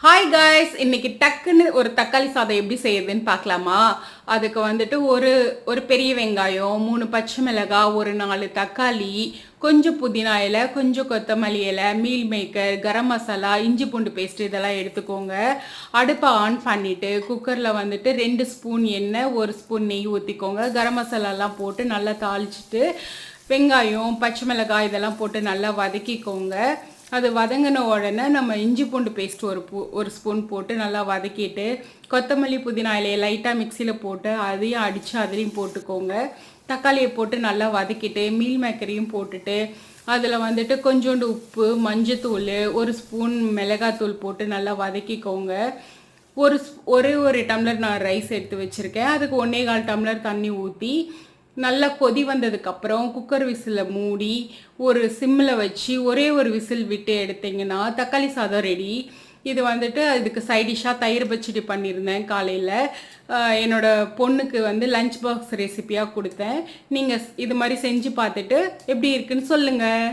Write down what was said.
Hi guys, இன்னைக்கு டக்குன்னு ஒரு தக்காளி சாதம் எப்படி செய்யுதுன்னு பார்க்கலாமா? அதுக்கு வந்துட்டு ஒரு பெரிய வெங்காயம், 3 பச்சை மிளகாய், ஒரு 4 தக்காளி, கொஞ்சம் புதினா இலை, கொஞ்சம் கொத்தமல்லி இலை, மீல் மேக்கர், கரம் மசாலா, இஞ்சி பூண்டு பேஸ்ட் இதெல்லாம் எடுத்துக்கோங்க. அடுப்பை ஆன் பண்ணிட்டு குக்கரில் வந்துட்டு 2 ஸ்பூன் எண்ணெய், 1 ஸ்பூன் நெய் ஊற்றிக்கோங்க. கரம் மசாலாலாம் போட்டு நல்லா தாளிச்சிட்டு வெங்காயம், பச்சை மிளகாய் இதெல்லாம் போட்டு நல்லா வதக்கிக்கோங்க. அது வதங்கின உடனே நம்ம இஞ்சி பூண்டு பேஸ்ட் ஒரு ஸ்பூன் போட்டு நல்லா வதக்கிட்டு கொத்தமல்லி புதினா இலையை லைட்டாக மிக்சியில் போட்டு அதையும் அடித்து அதுலேயும் போட்டுக்கோங்க. தக்காளியை போட்டு நல்லா வதக்கிட்டு மீல் மேக்கரையும் போட்டுட்டு அதில் வந்துட்டு கொஞ்சோண்டு உப்பு, மஞ்சத்தூள், ஒரு ஸ்பூன் மிளகாத்தூள் போட்டு நல்லா வதக்கிக்கோங்க. ஒரே டம்ளர் நான் ரைஸ் எடுத்து வச்சுருக்கேன். அதுக்கு 1.25 டம்ளர் தண்ணி ஊற்றி நல்லா கொதி வந்ததுக்கப்புறம் குக்கர் விசிலை மூடி ஒரு சிம்மில் வச்சு ஒரு விசில் விட்டு எடுத்திங்கன்னா தக்காளி சாதம் ரெடி. இது வந்துட்டு இதுக்கு சைடிஷாக தயிர் பச்சடி பண்ணியிருந்தேன் காலையில். என்னோடய பொண்ணுக்கு வந்து லஞ்ச் பாக்ஸ் ரெசிப்பியாக கொடுத்தேன். நீங்கள் இது மாதிரி செஞ்சு பார்த்துட்டு எப்படி இருக்குன்னு சொல்லுங்கள்.